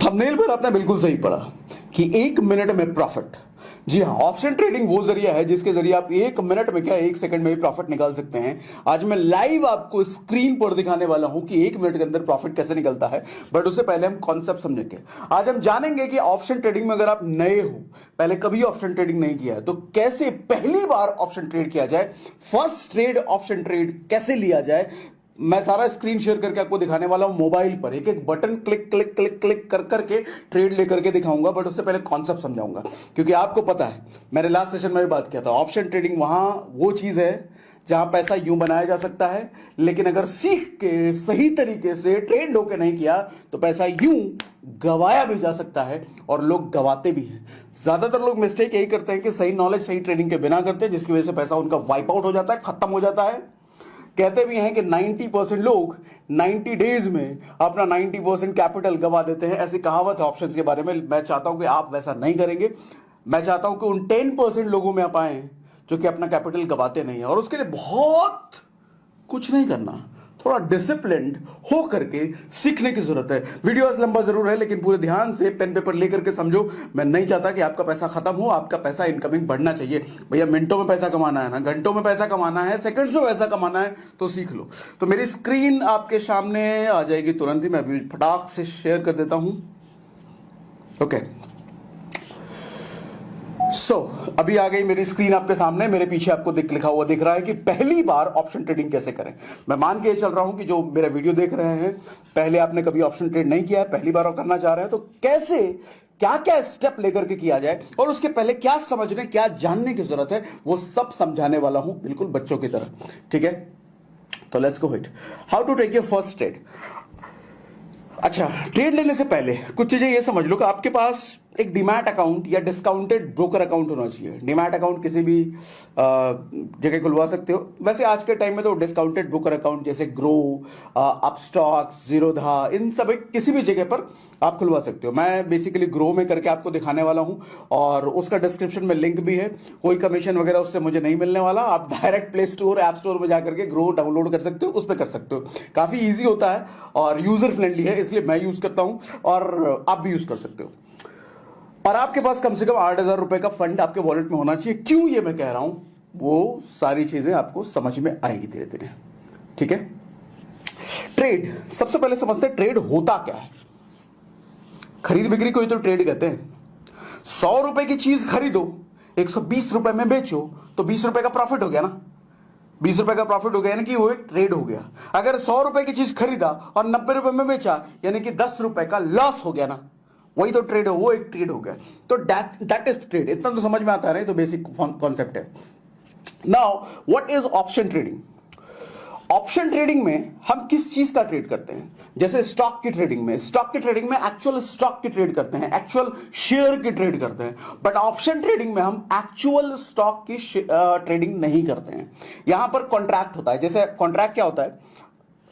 Thumbnail पर आपने बिल्कुल सही पढ़ा कि 1 मिनट में प्रॉफिट। जी हाँ, ऑप्शन ट्रेडिंग वो जरिया है जिसके जरिए आप 1 मिनट में क्या 1 सेकंड में भी प्रॉफिट निकाल सकते हैं। आज मैं लाइव आपको स्क्रीन पर दिखाने वाला हूं कि 1 मिनट के अंदर प्रॉफिट कैसे निकलता है। बट उससे पहले हम कॉन्सेप्ट समझेंगे। आज हम जानेंगे कि ऑप्शन ट्रेडिंग में अगर आप नए हो, पहले कभी ऑप्शन ट्रेडिंग नहीं किया है, तो कैसे पहली बार ऑप्शन ट्रेड किया जाए, फर्स्ट ट्रेड ऑप्शन ट्रेड कैसे लिया जाए। मैं सारा स्क्रीन शेयर करके आपको दिखाने वाला हूं मोबाइल पर, एक एक button click click click click कर करके ट्रेड लेकर के दिखाऊंगा। बट उससे पहले कॉन्सेप्ट समझाऊंगा, क्योंकि आपको पता है मैंने लास्ट सेशन में भी बात किया था, ऑप्शन ट्रेडिंग वहां वो चीज है जहां पैसा यूं बनाया जा सकता है, लेकिन अगर सीख के सही तरीके से ट्रेड होके नहीं किया तो पैसा यूं गवाया भी जा सकता है, और लोग गवाते भी हैं। ज्यादातर लोग मिस्टेक यही करते हैं कि सही नॉलेज सही ट्रेडिंग के बिना करते हैं, जिसकी वजह से पैसा उनका वाइप आउट हो जाता है, खत्म हो जाता है। कहते भी हैं कि 90% लोग 90 डेज में अपना 90% कैपिटल गवा देते हैं, ऐसी कहावत है ऑप्शंस के बारे में। मैं चाहता हूं कि आप वैसा नहीं करेंगे। मैं चाहता हूं कि उन 10% लोगों में आप आए जो कि अपना कैपिटल गवाते नहीं है, और उसके लिए बहुत कुछ नहीं करना, थोड़ा डिसिप्लिन्ड हो करके सीखने की जरूरत है। वीडियो आज लंबा जरूर है, लेकिन पूरे ध्यान से पेन पेपर लेकर के समझो। मैं नहीं चाहता कि आपका पैसा खत्म हो, आपका पैसा इनकमिंग बढ़ना चाहिए। भैया मिनटों में पैसा कमाना है ना, घंटों में पैसा कमाना है, सेकंड्स में पैसा कमाना है, तो सीख लो। तो मेरी स्क्रीन आपके सामने आ जाएगी तुरंत ही, मैं अभी फटाक से शेयर कर देता हूं। ओके अभी आ गई मेरी स्क्रीन आपके सामने। मेरे पीछे आपको लिखा हुआ दिख रहा है कि पहली बार ऑप्शन ट्रेडिंग कैसे करें। मैं मान के चल रहा हूं कि जो मेरा वीडियो देख रहे हैं, पहले आपने कभी ऑप्शन ट्रेड नहीं किया है, पहली बार करना चाह रहे हैं, तो कैसे क्या क्या स्टेप लेकर के किया जाए, और उसके पहले क्या समझने क्या जानने की जरूरत है, वो सब समझाने वाला हूं, बिल्कुल बच्चों की तरह। ठीक है, तो let's go it. How to take your first trade. अच्छा, ट्रेड लेने से पहले कुछ चीजें ये समझ लो कि आपके पास एक डीमैट अकाउंट या डिस्काउंटेड ब्रोकर अकाउंट होना चाहिए। डीमैट अकाउंट किसी भी जगह खुलवा सकते हो। वैसे आज के टाइम में तो डिस्काउंटेड ब्रोकर अकाउंट जैसे ग्रो, अपस्टॉक्स, जीरोधा, इन सभी किसी भी जगह पर आप खुलवा सकते हो। मैं बेसिकली ग्रो में करके आपको दिखाने वाला हूं, और उसका डिस्क्रिप्शन में लिंक भी है। कोई कमीशन वगैरह उससे मुझे नहीं मिलने वाला। आप direct play store, app store में जाकर के ग्रो डाउनलोड कर सकते हो, उस पर कर सकते हो। काफी ईजी होता है और यूजर फ्रेंडली है, इसलिए मैं यूज करता हूं और आप भी यूज कर सकते हो। और आपके पास कम से कम 8,000 रुपए का फंड आपके वॉलेट में होना चाहिए। क्यों ये मैं कह रहा हूं, वो सारी चीजें आपको समझ में आएगी धीरे धीरे। ठीक है, ट्रेड सबसे पहले समझते हैं ट्रेड होता क्या है। खरीद बिक्री को ही तो ट्रेड कहते हैं। 100 रुपए की चीज खरीदो, 120 रुपए में बेचो, तो 20 रुपए का प्रॉफिट हो गया ना। 20 रुपए का प्रॉफिट हो गया, यानी कि वो एक ट्रेड हो गया। अगर 100 रुपए की चीज खरीदा और 90 रुपए में बेचा, यानी कि 10 रुपए का लॉस हो गया ना। वही तो ट्रेड है, वो एक ट्रेड हो गया। तो दैट इज ट्रेड। इतना तो समझ में आता है, तो बेसिक कॉन्सेप्ट है। Now what is option trading. Option trading में हम किस चीज का ट्रेड करते हैं। जैसे स्टॉक की ट्रेडिंग में एक्चुअल स्टॉक की ट्रेड करते हैं, एक्चुअल शेयर की ट्रेड करते हैं। बट ऑप्शन ट्रेडिंग में हम एक्चुअल स्टॉक की ट्रेडिंग नहीं करते हैं। यहां पर कॉन्ट्रैक्ट होता है। जैसे कॉन्ट्रैक्ट क्या होता है,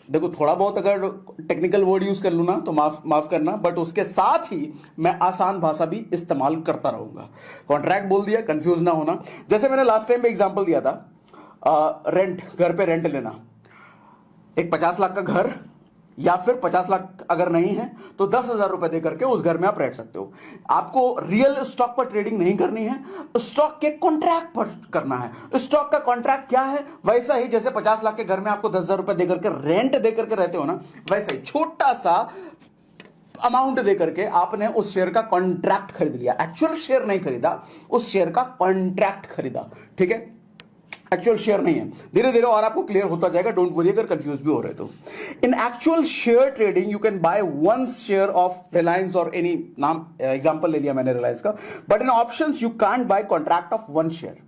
देखो थोड़ा बहुत अगर टेक्निकल वर्ड यूज कर लूँ ना तो माफ करना, बट उसके साथ ही मैं आसान भाषा भी इस्तेमाल करता रहूंगा। कॉन्ट्रैक्ट बोल दिया, कंफ्यूज ना होना। जैसे मैंने लास्ट टाइम पे एग्जांपल दिया था, रेंट, घर पे रेंट लेना। एक 50 लाख का घर, या फिर 50 लाख अगर नहीं है तो 10,000 रुपए देकर के उस घर में आप रह सकते हो। आपको रियल स्टॉक पर ट्रेडिंग नहीं करनी है, स्टॉक के कॉन्ट्रैक्ट पर करना है। स्टॉक का कॉन्ट्रैक्ट क्या है, वैसा ही जैसे 50 लाख के घर में आपको 10,000 रुपए देकर के रेंट देकर के रहते हो ना, वैसा ही छोटा सा अमाउंट देकर के आपने उस शेयर का कॉन्ट्रैक्ट खरीद लिया। एक्चुअल शेयर नहीं खरीदा, उस शेयर का कॉन्ट्रैक्ट खरीदा। ठीक है, एक्चुअल शेयर नहीं है। धीरे धीरे और आपको क्लियर होता जाएगा, डोंट वरी अगर कंफ्यूज भी हो रहे तो। इन actual share trading you can by one share of Reliance और एनी, नाम एग्जांपल ले लिया मैंने रिलायंस का। But in options you can't buy contract of one share.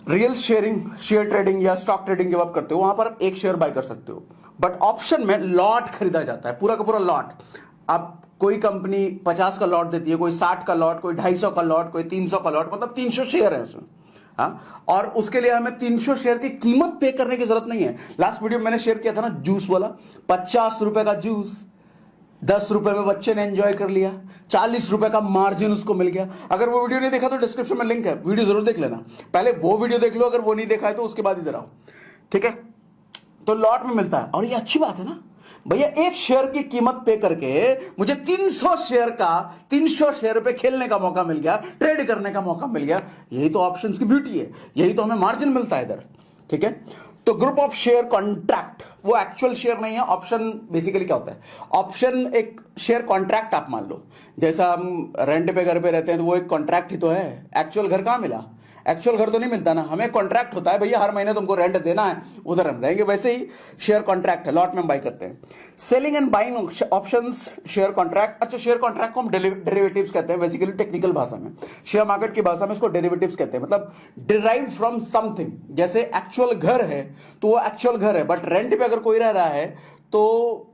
Real share trading या स्टॉक ट्रेडिंग जब आप करते हो, वहां पर एक शेयर बाय कर सकते हो। बट ऑप्शन में लॉट खरीदा जाता है, पूरा का पूरा लॉट। अब कोई कंपनी 50 का लॉट देती है, कोई 60 का लॉट, कोई 250 का लॉट, कोई 300 का लॉट, मतलब 300 शेयर है उसमें। हाँ, और उसके लिए हमें 300 शेयर की कीमत पे करने की जरूरत नहीं है। लास्ट वीडियो में मैंने शेयर किया था ना जूस वाला, 50 रुपए का जूस 10 रुपए में बच्चे ने एंजॉय कर लिया, 40 रुपए का मार्जिन उसको मिल गया। अगर वो वीडियो नहीं देखा तो डिस्क्रिप्शन में लिंक है, वीडियो जरूर देख लेना। पहले वो वीडियो देख लो, अगर वो नहीं देखा है तो उसके बाद इधर आओ। ठीक है, तो लॉट में मिलता है। और ये अच्छी बात है ना, भैया एक शेयर की कीमत पे करके मुझे 300 शेयर पे खेलने का मौका मिल गया, ट्रेड करने का मौका मिल गया। यही तो ऑप्शंस की ब्यूटी है, यही तो हमें मार्जिन मिलता है इधर। ठीक है, तो ग्रुप ऑफ शेयर कॉन्ट्रैक्ट, वो एक्चुअल शेयर नहीं है। ऑप्शन बेसिकली क्या होता है? ऑप्शन एक शेयर कॉन्ट्रैक्ट आप मान लो, जैसा हम रेंट पे घर पे रहते हैं तो वो एक कॉन्ट्रैक्ट ही तो है। एक्चुअल घर कहां मिला? एक्चुअल घर तो नहीं मिलता ना, हमें कॉन्ट्रैक्ट होता है भैया हर महीने तुमको रेंट देना है, उधर हम रहेंगे। वैसे ही शेयर कॉन्ट्रैक्ट है, लॉट में बाई करते हैं। Selling and buying options share contract. अच्छा, शेयर कॉन्ट्रैक्ट को हम डेरिवेटिव्स कहते हैं बेसिकली टेक्निकल भाषा में, शेयर मार्केट की भाषा में इसको डेरिवेटिव्स कहते हैं, मतलब डिराइव्ड फ्रॉम समथिंग। जैसे एक्चुअल घर है तो वो एक्चुअल घर है, बट रेंट पे अगर कोई रह रहा है तो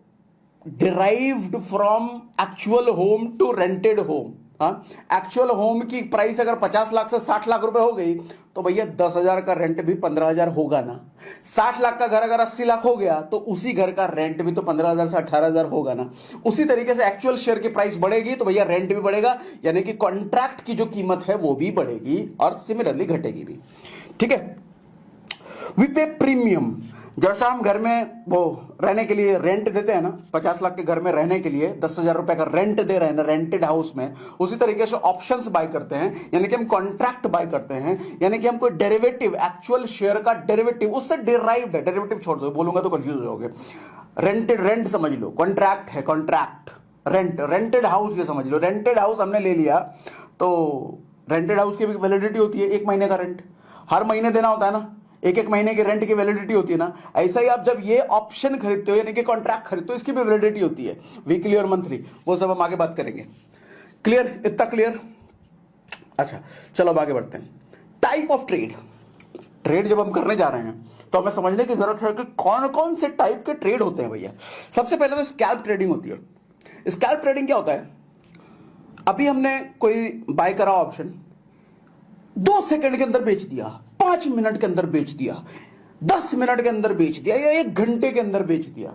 derived from actual home to rented home. हाँ, एक्चुअल होम की प्राइस अगर 50 लाख से 60 लाख रुपए हो गई तो भैया 10,000 का रेंट भी 15,000 होगा ना। 60 लाख का घर अगर 80 लाख हो गया तो उसी घर का रेंट भी तो 15,000 से 18,000 होगा ना। उसी तरीके से एक्चुअल शेयर की प्राइस बढ़ेगी तो भैया रेंट भी बढ़ेगा, यानी कि कॉन्ट्रैक्ट की जो कीमत है वो भी बढ़ेगी और सिमिलरली घटेगी भी। ठीक है, वी पे प्रीमियम। जैसा हम घर में वो रहने के लिए रेंट देते हैं ना, 50 लाख के घर में रहने के लिए 10,000 रुपए का रेंट दे रहे हैं ना रेंटेड हाउस में, उसी तरीके से ऑप्शंस बाय करते हैं, यानी कि हम कॉन्ट्रैक्ट बाय करते हैं, यानी कि हम कोई डेरिवेटिव, एक्चुअल शेयर का डेरिवेटिव, उससे डिराइव्ड है। डेरिवेटिव छोड़ दो, बोलूंगा तो कंफ्यूज हो जाओगे। रेंटेड, रेंट समझ लो, कॉन्ट्रैक्ट है, कॉन्ट्रैक्ट, रेंट, रेंटेड हाउस ये समझ लो। रेंटेड हाउस हमने ले लिया तो रेंटेड हाउस की भी वैलिडिटी होती है, 1 महीने का रेंट हर महीने देना होता है ना, एक महीने की रेंट की वैलिडिटी होती है ना। ऐसा ही आप जब ये ऑप्शन खरीदते हो यानी कि कॉन्ट्रैक्ट खरीदते हो, इसकी भी वैलिडिटी होती है, वीकली और मंथली, वो सब हम आगे बात करेंगे। क्लियर? इतना क्लियर? अच्छा चलो अब आगे बढ़ते हैं। Type of trade. ट्रेड जब हम करने जा रहे हैं तो हमें समझने की जरूरत है कि कौन कौन से टाइप के ट्रेड होते हैं भैया। सबसे पहले तो स्कैल्प ट्रेडिंग होती है। स्कैल्प ट्रेडिंग क्या होता है? अभी हमने कोई बाय करा ऑप्शन, 2 सेकंड के अंदर बेच दिया, 5 मिनट के अंदर बेच दिया, 10 मिनट के अंदर बेच दिया, या 1 घंटे के अंदर बेच दिया,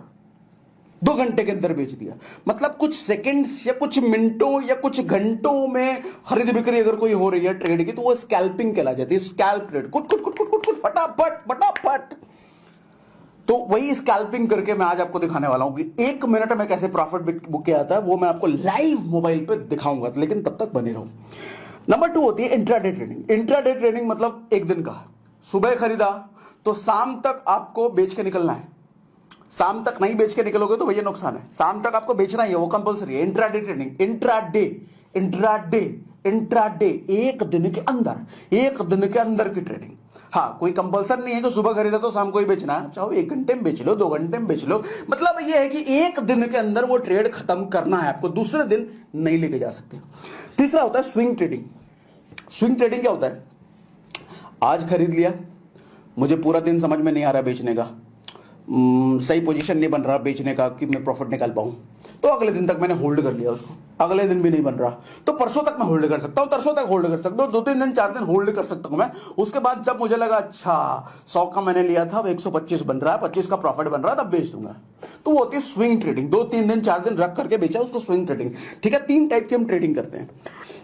2 घंटे के अंदर बेच दिया। मतलब कुछ सेकंड्स या कुछ मिनटों या कुछ घंटों में खरीद बिक्री अगर कोई हो रही है ट्रेड की तो वो स्कैल्पिंग कहला जाती है। स्कैल्प ट्रेड, कुट कुट कुट कुट कुट कुट फटाफट फटाफट। तो वही स्कैल्पिंग करके मैं आज आपको दिखाने वाला हूं कि 1 मिनट में कैसे प्रॉफिट बुक किया जाता है, वो मैं आपको लाइव मोबाइल पे दिखाऊंगा, लेकिन तब तक बने रहो। नंबर 2 होती है इंट्राडे ट्रेडिंग। इंट्राडे ट्रेडिंग मतलब एक दिन का, सुबह खरीदा तो शाम तक आपको बेच के निकलना है। शाम तक नहीं बेच के निकलोगे तो भैया नुकसान है, शाम तक आपको बेचना ही है, वो कंपलसरी है। Intraday trading, intraday, intraday, intraday, एक दिन के अंदर की ट्रेडिंग। हाँ, कोई कंपल्सन नहीं है कि सुबह खरीदा तो शाम को ही बेचना है, चाहे 1 घंटे में बेच लो, 2 घंटे में बेच लो। मतलब ये है कि एक दिन के अंदर वो ट्रेड खत्म करना है आपको, दूसरे दिन नहीं लेके जा सकते। तीसरा होता है स्विंग ट्रेडिंग। स्विंग ट्रेडिंग क्या होता है? आज खरीद लिया, मुझे पूरा दिन समझ में नहीं आ रहा बेचने का, सही पोजीशन नहीं बन रहा बेचने का कि मैं प्रॉफिट निकाल पाऊं, तो अगले दिन तक मैंने होल्ड कर लिया उसको। अगले दिन भी नहीं बन रहा तो परसों तक मैं होल्ड कर सकता हूं, तरसों तक होल्ड कर सकता हूं, 2-3 दिन 4 दिन होल्ड कर सकता हूं मैं। उसके बाद जब मुझे लगा अच्छा 100 का मैंने लिया था, 125 बन रहा है, 25 का प्रॉफिट बन रहा है, तब बेच दूंगा। तो वो होती है स्विंग ट्रेडिंग। 2-3 दिन 4 दिन रख करके बेचा, उसको स्विंग ट्रेडिंग। ठीक है, 3 टाइप की हम ट्रेडिंग करते हैं।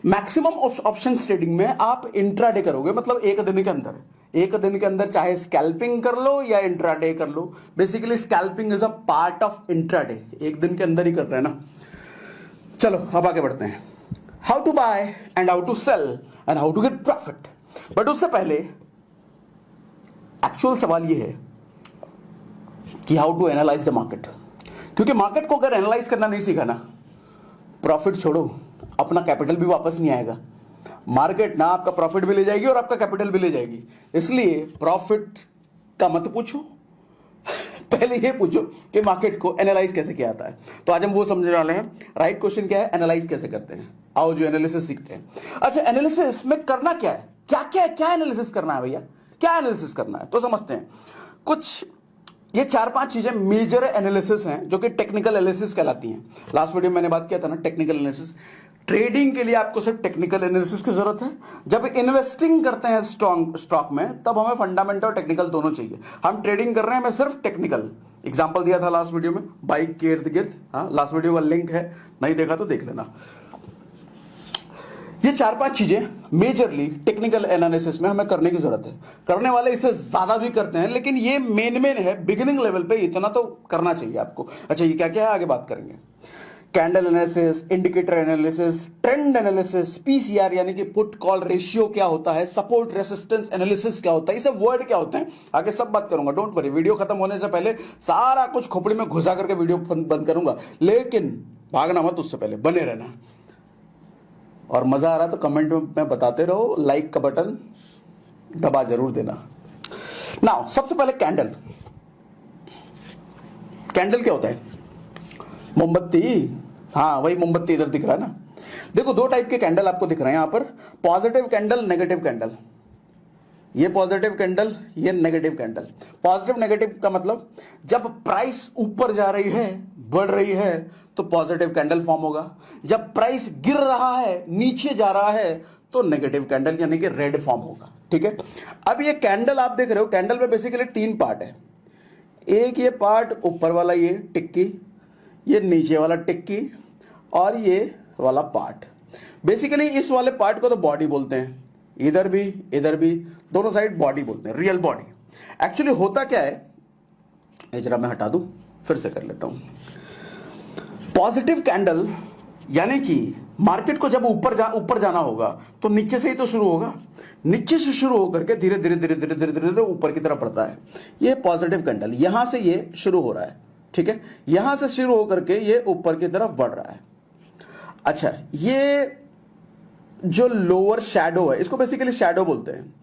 मैक्सिमम ऑप्शन ट्रेडिंग में आप इंट्राडे करोगे, मतलब एक दिन के अंदर चाहे स्कैल्पिंग कर लो या इंट्राडे कर लो। Basically scalping is a part of intraday, एक दिन के अंदर ही कर रहे हैं ना। चलो अब आगे बढ़ते हैं। How to buy and how to sell and how to get profit. But उससे पहले एक्चुअल सवाल यह है कि how to analyze the market, क्योंकि मार्केट को अगर एनालाइज करना नहीं सीखा ना, प्रॉफिट छोड़ो, अपना कैपिटल भी वापस नहीं आएगा। मार्केट ना आपका प्रॉफिट भी ले जाएगी और आपका कैपिटल भी ले जाएगी। इसलिए प्रॉफिट का मत पूछो, पहले ये पूछो कि मार्केट को एनालाइज कैसे किया जाता है। तो आज हम वो समझने वाले हैं। राइट क्वेश्चन क्या है? एनालाइज कैसे करते हैं। आओ जो एनालिसिस सीखते हैं। अच्छा, एनालिसिस में करना क्या है, क्या एनालिसिस करना है भैया, क्या एनालिसिस करना है, तो समझते हैं। कुछ ये 4-5 चीजें मेजर एनालिसिस हैं जो कि टेक्निकल एनालिसिस कहलाती हैं। लास्ट वीडियो में मैंने बात किया था ना टेक्निकल एनालिसिस। ट्रेडिंग के लिए आपको सिर्फ टेक्निकल एनालिसिस की जरूरत है। जब इन्वेस्टिंग करते हैं स्टॉक में, तब हमें फंडामेंटल और टेक्निकल दोनों चाहिए। हम ट्रेडिंग कर रहे हैं, मैं सिर्फ टेक्निकल। एग्जांपल दिया था लास्ट वीडियो में, बाइक के इर्द गिर्द। हाँ, लास्ट वीडियो का लिंक है, नहीं देखा तो देख लेना। ये 4-5 चीजें मेजरली टेक्निकल एनालिसिस में हमें करने की जरूरत है। करने वाले इससे ज्यादा भी करते हैं, लेकिन ये मेन है, बिगिनिंग लेवल पे इतना तो करना चाहिए आपको। अच्छा, ये क्या क्या है आगे बात करेंगे। Candle analysis, indicator analysis, trend analysis, PCR यानी कि पुट कॉल रेशियो क्या होता है, सपोर्ट रेसिस्टेंस एनालिसिस क्या होता है, ये सब वर्ड क्या होते हैं, आगे सब बात करूंगा। डोंट वरी, वीडियो खत्म होने से पहले सारा कुछ खोपड़ी में घुसा करके वीडियो बंद करूंगा, लेकिन भागना मत, उससे पहले बने रहना। और मजा आ रहा तो कमेंट में बताते रहो, लाइक का बटन दबा जरूर देना। नाउ सबसे पहले कैंडल। कैंडल क्या होता है? मोमबत्ती। हाँ, वही मोमबत्ती इधर दिख रहा है ना। देखो, दो टाइप के कैंडल आपको दिख रहे हैं यहां पर, पॉजिटिव कैंडल, नेगेटिव कैंडल। ये पॉजिटिव कैंडल, ये नेगेटिव कैंडल। पॉजिटिव नेगेटिव का मतलब, जब प्राइस ऊपर जा रही है, बढ़ रही है, तो पॉजिटिव कैंडल फॉर्म होगा। जब प्राइस गिर रहा है, नीचे जा रहा है, तो नेगेटिव कैंडल यानी कि रेड फॉर्म होगा। ठीक है, अब ये कैंडल आप देख रहे हो, कैंडल में बेसिकली 3 पार्ट है। एक ये पार्ट ऊपर वाला, ये टिक्की, ये नीचे वाला टिक्की, और ये वाला पार्ट। बेसिकली इस वाले पार्ट को तो बॉडी बोलते हैं, इधर भी दोनों साइड बॉडी बोलते हैं, रियल बॉडी। एक्चुअली होता क्या है, ये जरा मैं हटा दूं, फिर से कर लेता हूं। पॉजिटिव कैंडल यानी कि मार्केट को जब ऊपर जाना होगा तो नीचे से ही तो शुरू होगा, नीचे से शुरू होकर के धीरे धीरे ऊपर की तरफ बढ़ता है। ये पॉजिटिव कैंडल, यहां से ये शुरू हो रहा है। ठीक है, यहां से शुरू होकर के ये ऊपर की तरफ बढ़ रहा है। अच्छा, ये जो लोअर शैडो है, इसको बेसिकली शैडो बोलते हैं।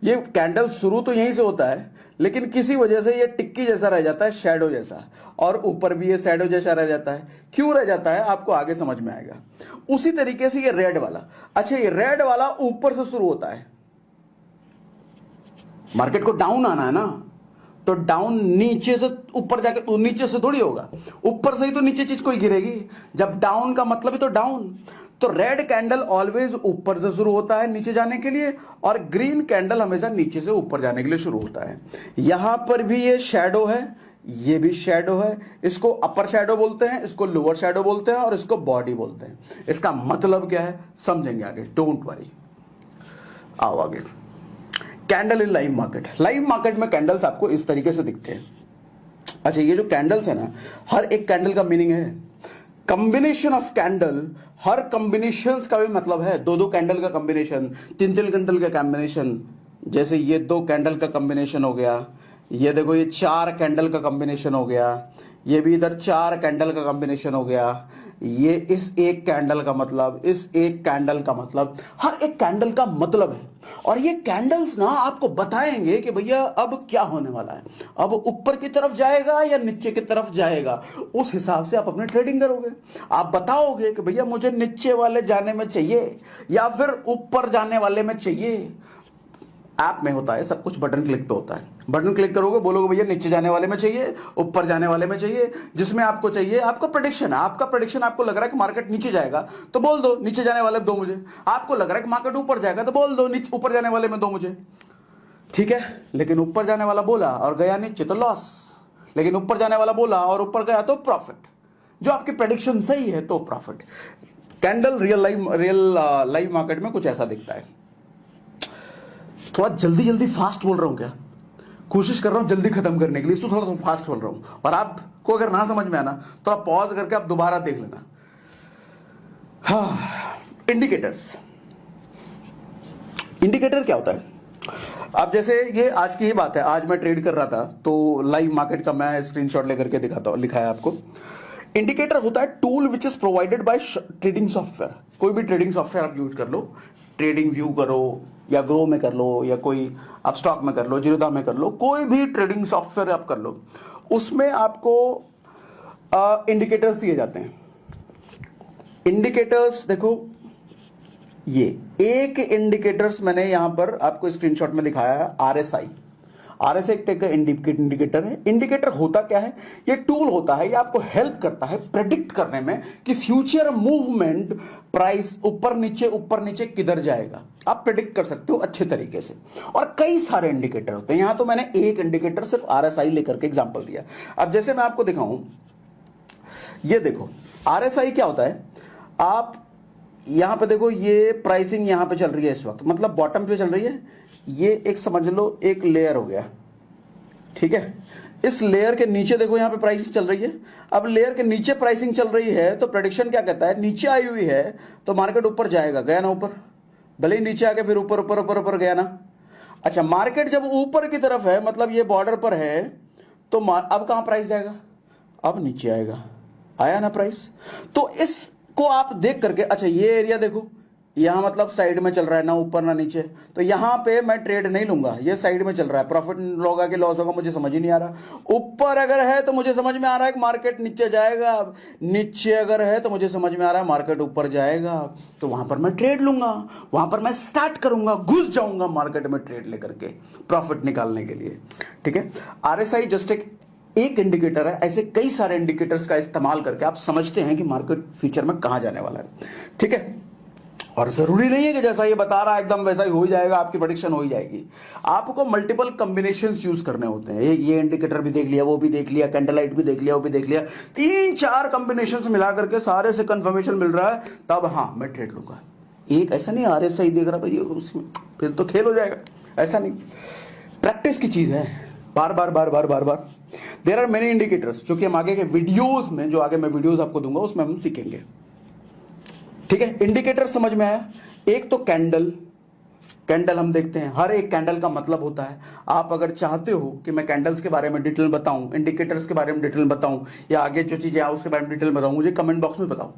ये कैंडल शुरू तो यहीं से होता है, लेकिन किसी वजह से ये टिक्की जैसा रह जाता है, शैडो जैसा, और ऊपर भी ये शैडो जैसा रह जाता है। क्यों रह जाता है आपको आगे समझ में आएगा। उसी तरीके से ये रेड वाला, अच्छा ये रेड वाला ऊपर से शुरू होता है। मार्केट को डाउन आना है ना, तो डाउन नीचे से ऊपर जाके, तो नीचे से थोड़ी होगा, ऊपर से ही तो नीचे चीज कोई गिरेगी। जब डाउन का मतलब ही तो डाउन, तो रेड कैंडल ऑलवेज ऊपर से शुरू होता है नीचे जाने के लिए, और ग्रीन कैंडल हमेशा नीचे से ऊपर जाने के लिए शुरू होता है। यहां पर भी ये शैडो है, ये भी शैडो है। इसको अपर शैडो बोलते हैं, इसको लोअर शैडो बोलते हैं, और इसको बॉडी बोलते हैं। इसका मतलब क्या है समझेंगे आगे, डोंट वरी। आओ आगे। कैंडल इन लाइव मार्केट। लाइव मार्केट में कैंडल्स आपको इस तरीके से दिखते हैं। अच्छा, ये जो कैंडल्स है ना, हर एक कैंडल का मीनिंग है। Combination of candle, her combinations का भी मतलब है। 2-2 कैंडल का कॉम्बिनेशन, 3-3 कैंडल का कॉम्बिनेशन। जैसे ये 2 कैंडल का कॉम्बिनेशन हो गया, ये देखो ये 4 कैंडल का कॉम्बिनेशन हो गया, ये भी इधर 4 कैंडल का कॉम्बिनेशन हो गया। ये इस एक कैंडल का मतलब, इस एक कैंडल का मतलब, हर एक कैंडल का मतलब है। और ये कैंडल्स ना आपको बताएंगे कि भैया अब क्या होने वाला है, अब ऊपर की तरफ जाएगा या नीचे की तरफ जाएगा। उस हिसाब से आप अपनी ट्रेडिंग करोगे। आप बताओगे कि भैया मुझे नीचे वाले जाने में चाहिए या फिर ऊपर जाने वाले में चाहिए। ऐप में होता है सब कुछ, बटन क्लिक पे होता है। बटन क्लिक करोगे, बोलोगे भैया नीचे जाने वाले में चाहिए, ऊपर जाने वाले में चाहिए, जिसमें आपको चाहिए। आपका प्रेडिक्शन है, आपका प्रेडिक्शन आपको लग रहा है कि मार्केट नीचे जाएगा तो बोल दो नीचे जाने वाले में दो मुझे। आपको लग रहा है कि मार्केट ऊपर जाएगा तो बोल दो नीचे ऊपर जाने वाले में दो मुझे। ठीक है, लेकिन ऊपर जाने वाला बोला और गया नीचे तो लॉस, लेकिन ऊपर जाने वाला बोला और ऊपर गया तो प्रॉफिट। जो आपकी प्रेडिक्शन सही है तो profit. Candle real live market में कुछ ऐसा दिखता है। थोड़ा जल्दी फास्ट बोल रहा हूं क्या, कोशिश कर रहा हूं जल्दी खत्म करने के लिए, इसको थोड़ा सा फास्ट बोल रहा हूं। और आपको अगर ना समझ में आना तो आप पॉज करके आप दोबारा देख लेना। हाँ, इंडिकेटर्स। इंडिकेटर क्या होता है? अब जैसे ये आज की ही बात है, आज मैं ट्रेड कर रहा था तो लाइव मार्केट का मैं स्क्रीनशॉट लेकर के दिखाता हूं, लिखा है आपको। इंडिकेटर होता है tool which is provided by trading software. कोई भी ट्रेडिंग सॉफ्टवेयर आप यूज कर लो, ट्रेडिंग व्यू करो या ग्रो में कर लो या कोई आप स्टॉक में कर लो, जीरोधा में कर लो, कोई भी ट्रेडिंग सॉफ्टवेयर आप कर लो, उसमें आपको इंडिकेटर्स दिए जाते हैं। इंडिकेटर्स देखो, ये एक इंडिकेटर्स मैंने यहां पर आपको स्क्रीनशॉट में दिखाया है, आरएसआई। आरएसआई एक टाइप का इंडिकेटर है। इंडिकेटर होता क्या है? ये टूल होता है, ये आपको हेल्प करता है प्रेडिक्ट करने में कि फ्यूचर मूवमेंट, प्राइस ऊपर नीचे किधर जाएगा। आप प्रेडिक्ट कर सकते हो अच्छे तरीके से। और कई सारे इंडिकेटर होते हैं, यहां तो मैंने एक इंडिकेटर सिर्फ आरएसआई लेकर के एग्जांपल दिया। अब जैसे मैं आपको दिखाऊं, ये देखो आरएसआई क्या होता है। आप यहां पे देखो ये प्राइसिंग यहां पे चल रही है इस वक्त, मतलब बॉटम पे चल रही है। ये एक समझ लो एक लेयर हो गया, ठीक है। इस लेयर के नीचे देखो यहां पे प्राइसिंग चल रही है। अब लेयर के नीचे प्राइसिंग चल रही है तो प्रेडिक्शन क्या कहता है, नीचे आई हुई है तो मार्केट ऊपर जाएगा, गया ना ऊपर, भले ही नीचे आके फिर ऊपर ऊपर ऊपर ऊपर गया ना। अच्छा, मार्केट जब ऊपर की तरफ है, मतलब ये बॉर्डर पर है, तो अब कहां प्राइस जाएगा, अब नीचे आएगा, आया ना प्राइस। तो इसको आप देख करके, अच्छा ये एरिया देखो, यहां मतलब साइड में चल रहा है, ना ऊपर ना नीचे, तो यहां पे मैं ट्रेड नहीं लूंगा, ये साइड में चल रहा है, प्रॉफिट होगा कि लॉस होगा मुझे समझ ही नहीं आ रहा। ऊपर अगर है तो मुझे समझ में आ रहा है कि मार्केट नीचे जाएगा, नीचे अगर है तो मुझे समझ में आ रहा है मार्केट ऊपर जाएगा, तो वहां पर मैं ट्रेड लूंगा, वहां पर मैं स्टार्ट करूंगा, घुस जाऊंगा मार्केट में ट्रेड लेकर के प्रॉफिट निकालने के लिए, ठीक है। RSI जस्ट एक इंडिकेटर है, ऐसे कई सारे इंडिकेटर्स का इस्तेमाल करके आप समझते हैं कि मार्केट फ्यूचर में कहां जाने वाला है, ठीक है। और जरूरी नहीं है कि जैसा ये बता रहा है एकदम वैसा ही हो ही जाएगा, आपकी प्रेडिक्शन हो ही जाएगी। आपको मल्टीपल कॉम्बिनेशंस यूज करने होते हैं। ये इंडिकेटर भी देख लिया, वो भी देख लिया, कैंडल लाइट भी देख लिया, वो भी देख लिया, 3-4 कॉम्बिनेशंस मिला करके सारे से कंफर्मेशन मिल रहा है, तब हाँ मैं ट्रेड लूंगा। एक ऐसा नहीं RSI देख रहा भाई उसमें फिर तो खेल हो जाएगा, ऐसा नहीं। प्रैक्टिस की चीज है, बार बार बार बार बार बार। देयर आर मेनी इंडिकेटर्स जो कि हम आगे के वीडियोस में, जो आगे मैं वीडियोस आपको दूंगा उसमें हम सीखेंगे, ठीक है। इंडिकेटर समझ में आया। एक तो कैंडल हम देखते हैं, हर एक कैंडल का मतलब होता है। आप अगर चाहते हो कि मैं कैंडल्स के बारे में डिटेल बताऊं, इंडिकेटर्स के बारे में डिटेल बताऊं, या आगे जो चीजें उसके बारे में डिटेल बताऊं, मुझे कमेंट बॉक्स में बताओ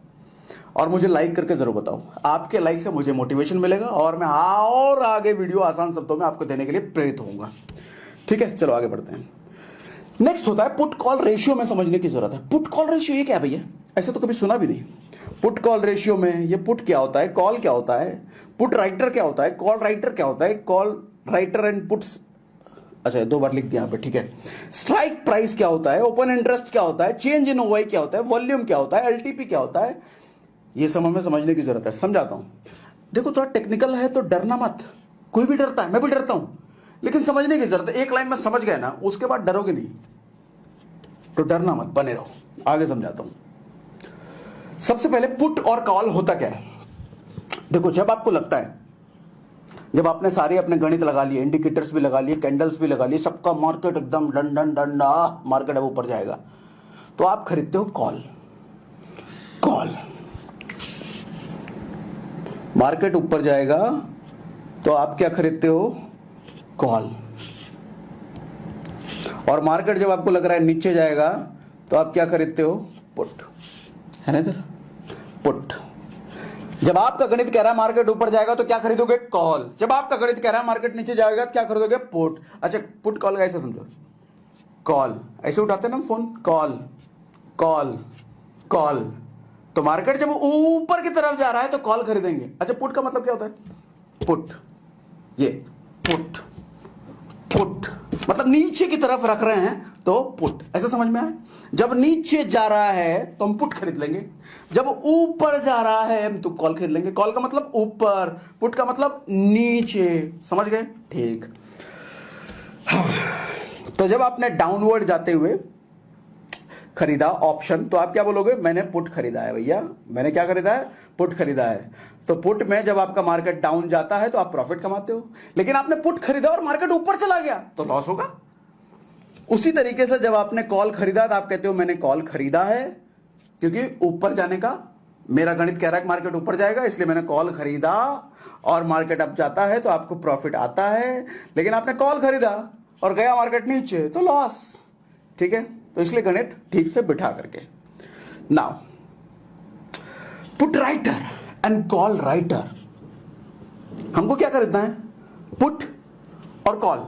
और मुझे लाइक करके जरूर बताओ। आपके लाइक से मुझे मोटिवेशन मिलेगा और मैं और आगे वीडियो आसान शब्दों में आपको देने के लिए प्रेरित होऊंगा, ठीक है। चलो आगे बढ़ते हैं। नेक्स्ट होता है पुट कॉल रेशियो में समझने की जरूरत है। पुट कॉल रेशियो ये क्या है भैया, ऐसा तो कभी सुना भी नहीं। पुट कॉल रेशियो में ये पुट क्या होता है, कॉल क्या होता है, पुट राइटर क्या होता है, कॉल राइटर क्या होता है, कॉल राइटर एंड पुट्स, अच्छा 2 बार लिख दिया यहाँ पे, ठीक है। स्ट्राइक प्राइस क्या होता है, ओपन इंटरेस्ट क्या होता है, चेंज इन OI क्या होता है, वॉल्यूम क्या होता है, LTP क्या होता है, ये सब हमें समझने की जरूरत है। समझाता हूं, देखो थोड़ा टेक्निकल है तो डरना मत, कोई भी डरता है, मैं भी डरता हूं, लेकिन समझने की जरूरत है। एक लाइन में समझ गए ना, उसके बाद डरोगे नहीं, तो डरना मत, बने रहो, आगे समझाता हूं। सबसे पहले पुट और कॉल होता क्या है, देखो जब आपको लगता है, जब आपने सारे अपने गणित लगा लिए, इंडिकेटर्स भी लगा लिए, कैंडल्स भी लगा लिए, सबका मार्केट एकदम डन डन डन, मार्केट अब ऊपर जाएगा, तो आप खरीदते हो कॉल। कॉल, मार्केट ऊपर जाएगा तो आप क्या खरीदते हो, कॉल। और मार्केट जब आपको लग रहा है नीचे जाएगा तो आप क्या खरीदते हो, पुट, है ना इधर, पुट। जब आपका गणित कह रहा है मार्केट ऊपर जाएगा तो क्या खरीदोगे, कॉल। जब आपका गणित कह रहा है मार्केट नीचे जाएगा तो क्या खरीदोगे, पुट। अच्छा पुट कॉल का ऐसा समझो, कॉल ऐसे उठाते हैं ना फोन, कॉल कॉल कॉल, तो मार्केट जब ऊपर की तरफ जा रहा है तो कॉल खरीदेंगे। अच्छा पुट का मतलब क्या होता है, पुट, ये पुट, पुट मतलब नीचे की तरफ रख रहे हैं तो पुट, ऐसा समझ में आया। जब नीचे जा रहा है तो हम पुट खरीद लेंगे, जब ऊपर जा रहा है हम तो कॉल खरीद लेंगे। कॉल का मतलब ऊपर, पुट का मतलब नीचे, समझ गए, ठीक। तो जब आपने डाउनवर्ड जाते हुए खरीदा ऑप्शन, तो आप क्या बोलोगे, मैंने पुट खरीदा है भैया, मैंने क्या खरीदा है, पुट खरीदा है। तो पुट में जब आपका मार्केट डाउन जाता है तो आप प्रॉफिट कमाते हो, लेकिन आपने पुट खरीदा और मार्केट ऊपर चला गया तो लॉस होगा। उसी तरीके से जब आपने कॉल खरीदा तो आप कहते हो मैंने कॉल खरीदा है, क्योंकि ऊपर जाने का मेरा गणित कह रहा है कि मार्केट ऊपर जाएगा, इसलिए मैंने कॉल खरीदा, और मार्केट अब जाता है तो आपको प्रॉफिट आता है। लेकिन आपने कॉल खरीदा और गया मार्केट नीचे तो लॉस, ठीक है। तो इसलिए गणित ठीक से बिठा करके। Now put writer and call writer, हमको क्या खरीदना है, पुट और कॉल।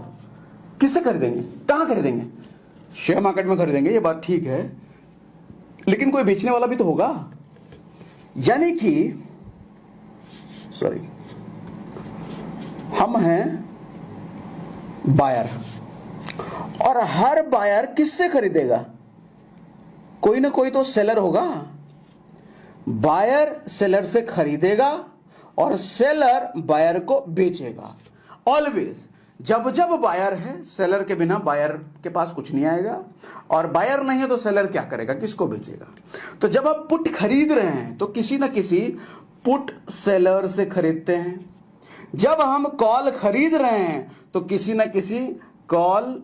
किससे खरीदेंगे, कहां खरीदेंगे, शेयर मार्केट में खरीदेंगे, ये बात ठीक है, लेकिन कोई बेचने वाला भी तो होगा। यानी कि सॉरी, हम हैं बायर, और हर बायर किससे खरीदेगा, कोई ना कोई तो सेलर होगा। बायर सेलर से खरीदेगा और सेलर बायर को बेचेगा। ऑलवेज जब जब बायर है, सेलर के बिना बायर के पास कुछ नहीं आएगा, और बायर नहीं है तो सेलर क्या करेगा, किसको बेचेगा। तो जब आप पुट खरीद रहे हैं तो किसी ना किसी पुट सेलर से खरीदते हैं। जब हम कॉल खरीद रहे हैं तो किसी ना किसी कॉल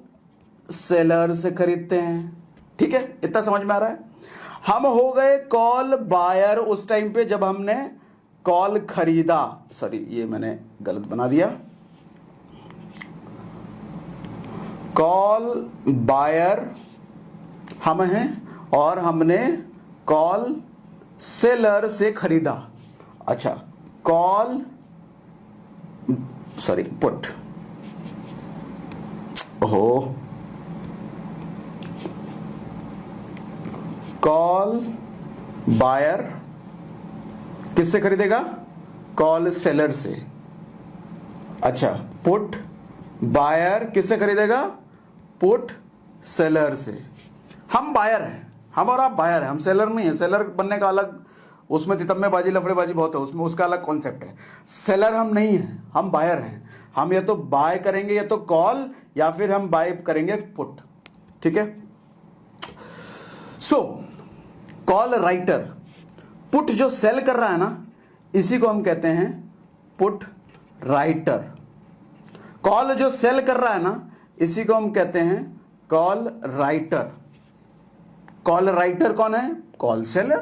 सेलर से खरीदते हैं। ठीक है, इतना समझ में आ रहा है। हम हो गए कॉल बायर उस टाइम पे जब हमने कॉल खरीदा। सॉरी, ये मैंने गलत बना दिया। कॉल बायर हम हैं और हमने कॉल सेलर से खरीदा। अच्छा, कॉल सॉरी पुट, हो कॉल बायर किससे खरीदेगा? कॉल सेलर से। अच्छा, पुट बायर किससे खरीदेगा? पुट सेलर से। हम बायर हैं, हम और आप बायर हैं, हम सेलर नहीं है। सेलर बनने का अलग, उसमें तितम्मेबाजी लफड़ेबाजी बहुत है, उसमें उसका अलग कॉन्सेप्ट है। सेलर हम नहीं हैं, हम बायर हैं। हम या तो बाय करेंगे या तो कॉल, या फिर हम बाय करेंगे पुट। ठीक है। सो कॉल राइटर, पुट जो सेल कर रहा है ना, इसी को हम कहते हैं पुट राइटर। कॉल जो सेल कर रहा है ना, इसी को हम कहते हैं कॉल राइटर। कॉल राइटर कौन है? Call seller.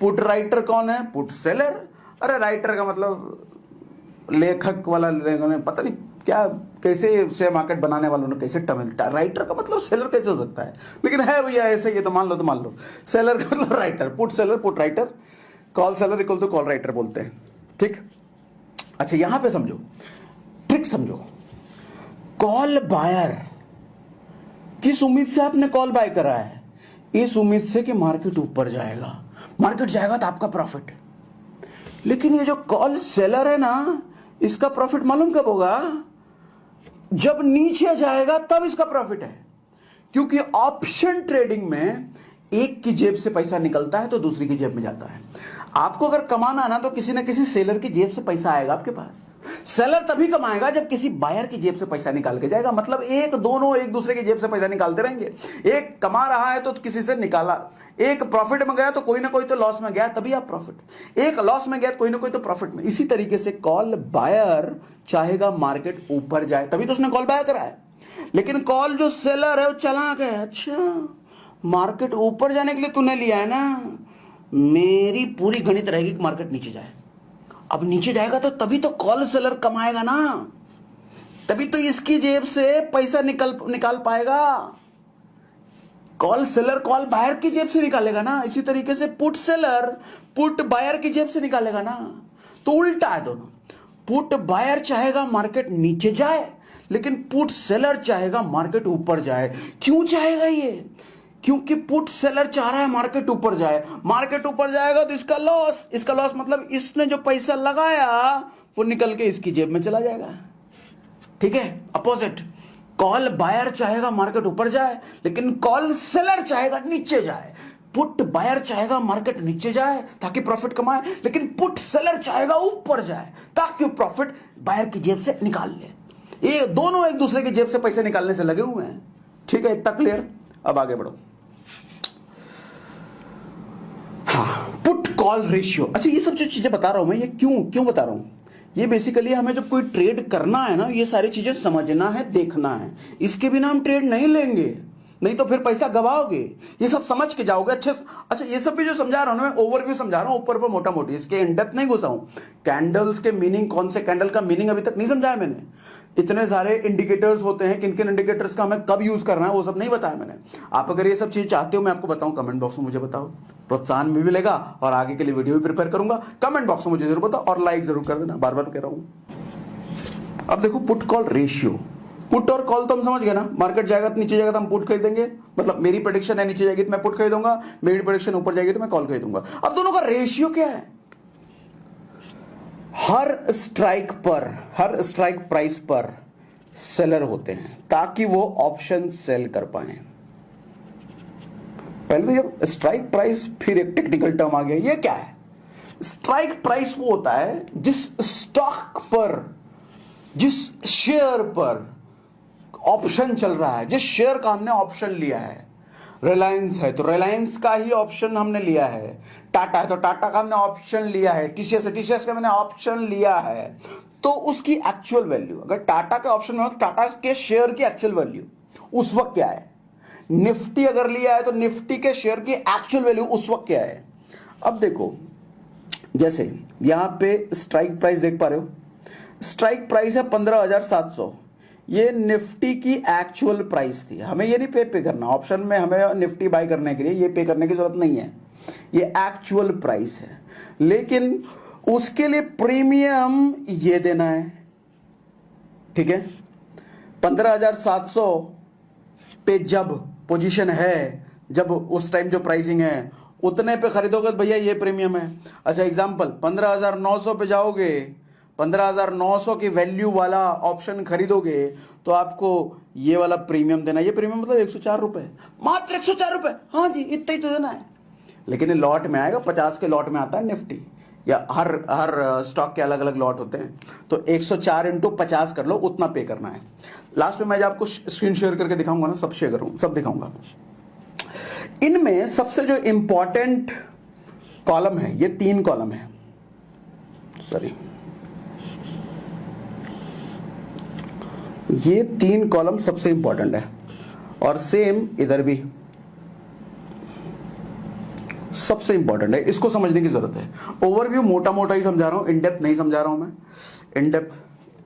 पुट राइटर कौन है? Put seller. अरे राइटर का मतलब लेखक वाला, पता नहीं क्या, कैसे शेयर मार्केट बनाने वालों ने कैसे टर्म, राइटर का मतलब सेलर कैसे हो सकता है, लेकिन है भैया ऐसे, ये तो मान लो सेलर का मतलब writer. Put seller, put writer, call seller equal to call writer बोलते हैं। ठीक। अच्छा, यहां पे समझो, ट्रिक समझो। कॉल बायर, किस उम्मीद से आपने कॉल बाय करा है? इस उम्मीद से कि मार्केट ऊपर जाएगा, मार्केट जाएगा तो आपका प्रॉफिट। लेकिन ये जो कॉल सेलर है ना, इसका प्रॉफिट मालूम कब होगा? जब नीचे जाएगा तब इसका प्रॉफिट है। क्योंकि ऑप्शन ट्रेडिंग में एक की जेब से पैसा निकलता है तो दूसरी की जेब में जाता है। आपको अगर कमाना है ना, तो किसी ना किसी सेलर की जेब से पैसा आएगा आपके पास। सेलर तभी कमाएगा जब किसी बायर की जेब से पैसा निकाल के जाएगा। मतलब दोनों एक दूसरे की जेब से पैसा निकालते रहेंगे। एक कमा रहा है तो किसी से निकाला, एक प्रॉफिट में गया तो कोई ना कोई तो लॉस में गया, तभी आप प्रॉफिट। एक लॉस में गया तो कोई ना कोई तो प्रॉफिट में। इसी तरीके से कॉल बायर चाहेगा मार्केट ऊपर जाए, तभी तो उसने कॉल बाय करा है। लेकिन कॉल जो सेलर है वो चला गया, अच्छा मार्केट ऊपर जाने के लिए तूने लिया है ना, मेरी पूरी गणित रहेगी कि मार्केट नीचे जाए। अब नीचे जाएगा तो तभी तो कॉल सेलर कमाएगा ना, तभी तो इसकी जेब से पैसा निकाल पाएगा। कॉल सेलर कॉल बायर की जेब से निकालेगा ना, इसी तरीके से पुट सेलर पुट बायर की जेब से निकालेगा ना। तो उल्टा है दोनों। पुट बायर चाहेगा मार्केट नीचे जाए, लेकिन पुट सेलर चाहेगा मार्केट ऊपर जाए। क्यों चाहेगा ये? क्योंकि पुट सेलर चाह रहा है मार्केट ऊपर जाए। मार्केट ऊपर जाएगा तो इसका लॉस, मतलब इसने जो पैसा लगाया वो निकल के इसकी जेब में चला जाएगा। ठीक है। अपोजिट, कॉल बायर चाहेगा मार्केट ऊपर जाए, लेकिन कॉल सेलर चाहेगा नीचे जाए। पुट बायर चाहेगा मार्केट नीचे जाए ताकि प्रॉफिट कमाए, लेकिन पुट सेलर चाहेगा ऊपर जाए ताकि प्रॉफिट बायर की जेब से निकाल ले। ये दोनों एक दूसरे की जेब से पैसे निकालने से लगे हुए हैं। ठीक है, इतना क्लियर? अब आगे बढ़ो। हाँ, पुट कॉल रेशियो। अच्छा, ये सब जो चीजें बता रहा हूं मैं, ये क्यों बता रहा हूं? ये बेसिकली हमें जब कोई ट्रेड करना है ना, ये सारी चीजें समझना है, देखना है। इसके बिना हम ट्रेड नहीं लेंगे, नहीं तो फिर पैसा गवाओगे। ये सब समझ के जाओगे अच्छे। अच्छा, ये सब भी जो समझा रहा हूं ना, मैं ओवरव्यू समझा रहा हूं, ऊपर मोटा मोटी, इसके इन डेप्थ नहीं घुसा हूं। कैंडल्स के मीनिंग, कौन से कैंडल का मीनिंग अभी तक नहीं समझाया मैंने। इतने सारे इंडिकेटर्स होते हैं, किन किन इंडिकेटर्स का हमें कब यूज करना है वो सब नहीं बताया मैंने। आप अगर ये सब चीज चाहते हो मैं आपको बताऊं, कमेंट बॉक्स में मुझे बताओ, प्रोत्साहन भी मिलेगा और आगे के लिए वीडियो भी प्रिपेयर करूंगा। कमेंट बॉक्स में मुझे जरूर बताओ और लाइक जरूर कर देना, बार बार कह रहा हूं। अब देखो, पुट कॉल रेशियो। पुट और कॉल तो हम समझ गए ना, मार्केट जाएगा तो नीचे जाएगा तो हम पुट खरीदेंगे, मतलब मेरी प्रेडिक्शन है नीचे जाएगी तो मैं पुट खरीदूंगा, मेरी प्रेडिक्शन ऊपर जाएगी तो मैं कॉल खरीदूंगा। अब दोनों का रेशियो क्या है? हर स्ट्राइक प्राइस पर सेलर होते हैं ताकि वो ऑप्शन सेल कर पाए। पहले तो जब स्ट्राइक प्राइस, फिर एक टेक्निकल टर्म आ गया, ये क्या है? स्ट्राइक प्राइस वो होता है जिस स्टॉक पर, जिस शेयर पर ऑप्शन चल रहा है, जिस शेयर का हमने ऑप्शन लिया है। रिलायंस है तो रिलायंस का ही ऑप्शन हमने लिया है, टाटा है तो टाटा का हमने ऑप्शन लिया है, टीसीएस है टीसीएस का मैंने ऑप्शन लिया है, तो उसकी एक्चुअल वैल्यू अगर टाटा के ऑप्शन में हो तो टाटा के शेयर की एक्चुअल वैल्यू उस वक्त क्या है। निफ्टी अगर लिया है तो निफ्टी के शेयर की एक्चुअल वैल्यू उस वक्त क्या है। अब देखो जैसे यहां पे स्ट्राइक प्राइस देख पा रहे हो, स्ट्राइक प्राइस है 15,700, ये निफ्टी की एक्चुअल प्राइस थी। हमें ये नहीं पे करना, ऑप्शन में हमें निफ्टी बाय करने के लिए ये पे करने की जरूरत नहीं है, ये एक्चुअल प्राइस है। लेकिन उसके लिए प्रीमियम ये देना है, ठीक है। 15,700 पे जब पोजीशन है, जब उस टाइम जो प्राइसिंग है उतने पे खरीदोगे तो भैया ये प्रीमियम है। अच्छा एग्जांपल 15,900 पे जाओगे, 15,900 की वैल्यू वाला ऑप्शन खरीदोगे तो आपको ये वाला प्रीमियम देना। ये प्रीमियम मतलब 104 रुपए, मात्र 104 रुपए, हाँ जी इतना ही तो देना है। लेकिन ये लॉट में आएगा, 50 के लॉट में आता है निफ्टी, या हर स्टॉक के अलग अलग लॉट होते हैं, तो 104 इंटू 50 कर लो, उतना पे करना है। लास्ट में मैं जब आपको स्क्रीन शेयर करके दिखाऊंगा ना, सब शेयर करूंगा, सब दिखाऊंगा। इनमें सबसे जो इंपॉर्टेंट कॉलम है, ये 3 कॉलम है, सॉरी ये 3 कॉलम सबसे इंपॉर्टेंट है, और सेम इधर भी सबसे इंपॉर्टेंट है, इसको समझने की जरूरत है। ओवरव्यू मोटा मोटा ही समझा रहा हूं, इन डेप्थ नहीं समझा रहा हूं मैं। इन डेप्थ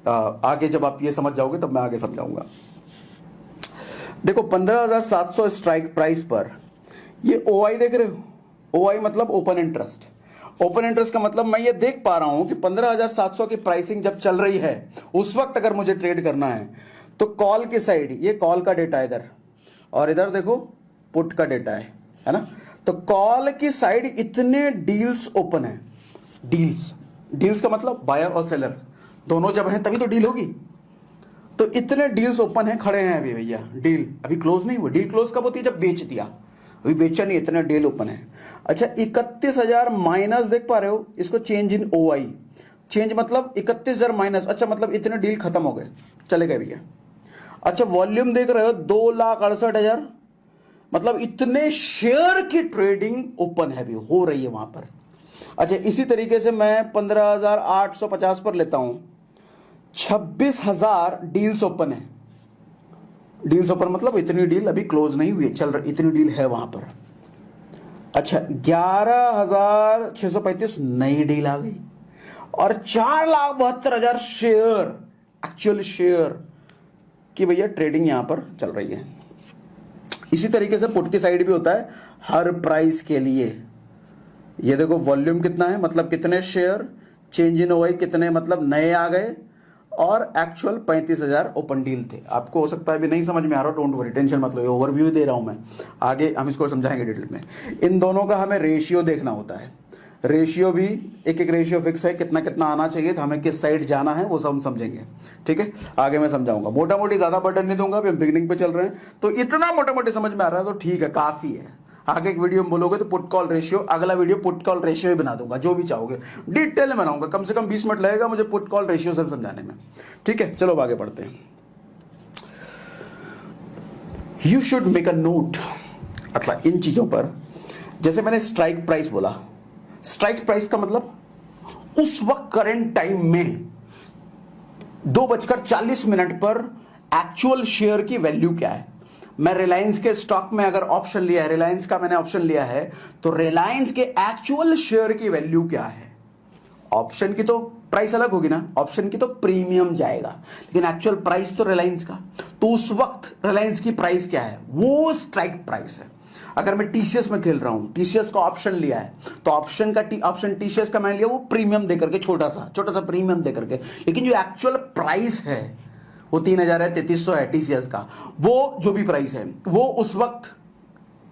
आगे जब आप ये समझ जाओगे तब मैं आगे समझाऊंगा। देखो 15,700 स्ट्राइक प्राइस पर ये ओआई देख रहे हो, ओआई मतलब ओपन इंटरेस्ट। ओपन इंटरेस्ट का मतलब मैं ये देख पा रहा हूं कि 15,700 की प्राइसिंग जब चल रही है उस वक्त अगर मुझे ट्रेड करना है तो कॉल की साइड, ये कॉल का डेटा इधर, और इधर देखो पुट का डेटा है ना। तो कॉल की साइड इतने डील्स ओपन है, डील्स का मतलब बायर और सेलर दोनों जब हैं तभी तो डील होगी। तो इतने डील्स ओपन है, खड़े हैं अभी भैया, डील अभी क्लोज नहीं हुई। डील क्लोज कब होती है? जब बेच दिया, अभी बेचा नहीं, इतने डील ओपन है। अच्छा 31,000 माइनस देख पा रहे हो, इसको चेंज इन ओआई, चेंज मतलब 31,000 माइनस, अच्छा मतलब इतने डील खत्म हो गए, चले गए भैया। अच्छा वॉल्यूम देख रहे हो 2,68,000, मतलब इतने शेयर की ट्रेडिंग ओपन है, भी हो रही है वहां पर। अच्छा इसी तरीके से मैं 15,850 पर लेता हूं, 26,000 डील्स ओपन है। डील्स ओपन मतलब इतनी डील अभी क्लोज नहीं हुई, चल रही, इतनी डील है वहां पर। अच्छा 11,635 नई डील आ गई, और 4,72,000 शेयर, एक्चुअल शेयर की भैया ट्रेडिंग यहां पर चल रही है। इसी तरीके से पुट की साइड भी होता है हर प्राइस के लिए। ये देखो वॉल्यूम कितना है, मतलब कितने शेयर, चेंज इन ओआई कितने, मतलब नए आ गए, और एक्चुअल 35,000 ओपन डील थे। आपको हो सकता है भी नहीं समझ में आ रहा, डोंट वरी, टेंशन मत लो, ये ओवरव्यू दे रहा हूं मैं, आगे हम इसको समझाएंगे डिटेल में। इन दोनों का हमें रेशियो देखना होता है, रेशियो भी एक रेशियो फिक्स है, कितना कितना आना चाहिए, तो हमें किस साइड जाना है वो सब हम समझेंगे, ठीक है। आगे मैं समझाऊंगा, मोटा मोटी ज्यादा बर्डन नहीं दूंगा, अभी हम बिगिनिंग पे चल रहे हैं, तो इतना मोटा मोटी समझ में आ रहा है तो ठीक है, काफी है। आगे एक वीडियो में बोलोगे तो पुट कॉल रेशियो, अगला वीडियो पुट कॉल रेशियो ही बना दूंगा, जो भी चाहोगे डिटेल में बनाऊंगा, कम से कम 20 मिनट लगेगा मुझे पुट कॉल रेशियो सिर्फ समझाने में, ठीक है। चलो आगे बढ़ते हैं। You should make a note, अथवा इन चीजों पर, जैसे मैंने स्ट्राइक प्राइस बोला, स्ट्राइक प्राइस का मतलब उस वक्त करंट टाइम में 2:40 पर एक्चुअल शेयर की वैल्यू क्या है। मैं रिलायंस के स्टॉक में अगर ऑप्शन लिया है, रिलायंस का मैंने ऑप्शन लिया है, तो रिलायंस के एक्चुअल शेयर की वैल्यू क्या है। ऑप्शन की तो प्राइस अलग होगी ना, ऑप्शन की तो प्रीमियम जाएगा, लेकिन एक्चुअल प्राइस तो रिलायंस का, तो उस वक्त रिलायंस की प्राइस क्या है, वो स्ट्राइक प्राइस है। अगर मैं टीसीएस में खेल रहा हूं, टीसीएस का ऑप्शन लिया है, तो ऑप्शन टीसीएस का मैंने लिया वो प्रीमियम देकर के, छोटा सा प्रीमियम देकर के, लेकिन जो एक्चुअल प्राइस है वो 3,000 है, 3,300 है टीसीएस का, वो जो भी प्राइस है वो उस वक्त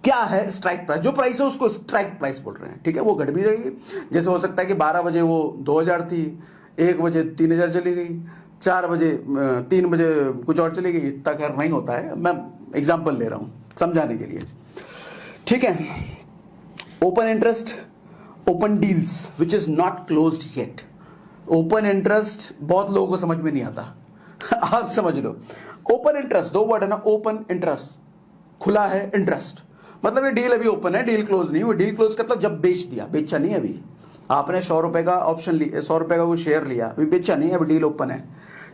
क्या है, स्ट्राइक प्राइस, जो प्राइस है उसको स्ट्राइक प्राइस बोल रहे हैं, ठीक है। वो घट भी जाएगी, जैसे हो सकता है कि 12 बजे वो 2,000 थी, 1 बजे 3,000 चली गई, 4 बजे 3 बजे कुछ और चली गई, इतना खैर नहीं होता है, मैं एग्जाम्पल ले रहा हूं समझाने के लिए, ठीक है। Open interest, open deals which is not closed yet. Open interest बहुत लोगों को समझ में नहीं आता आप समझ लो, ओपन इंटरेस्ट, 2 वर्ड है ना, ओपन इंटरेस्ट, खुला है इंटरेस्ट, मतलब ये डील अभी ओपन है, डील क्लोज नहीं हुई। डील क्लोज का मतलब जब बेच दिया, बेचा नहीं अभी। आपने 100 रुपए का ऑप्शन लिया, 100 रुपए का वो शेयर लिया, अभी बेचा नहीं, अभी डील ओपन है,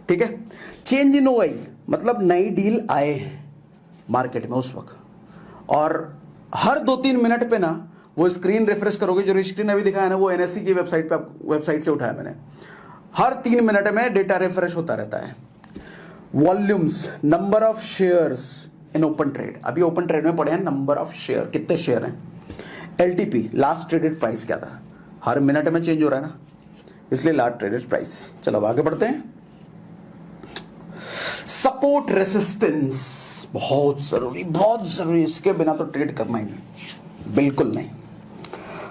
ठीक है। चेंज इन ओआई मतलब नई डील आए मार्केट में उस वक्त, और हर 2-3 मिनट पे ना वो स्क्रीन रिफ्रेश करोगे, जो स्क्रीन अभी दिखाया ना वो एनएससी की वेबसाइट से उठाया मैंने। हर 3 मिनट में डेटा रिफ्रेश होता रहता है। Volumes, number of shares in open trade, अभी ओपन ट्रेड में पढ़े हैं नंबर ऑफ शेयर, कितने शेयर हैं। एलटीपी, लास्ट ट्रेडेड प्राइस क्या था, हर मिनट में चेंज हो रहा है ना, इसलिए लास्ट ट्रेडेड प्राइस। चलो अब आगे बढ़ते हैं। सपोर्ट रेसिस्टेंस बहुत जरूरी, इसके बिना तो ट्रेड करना ही नहीं, बिल्कुल नहीं।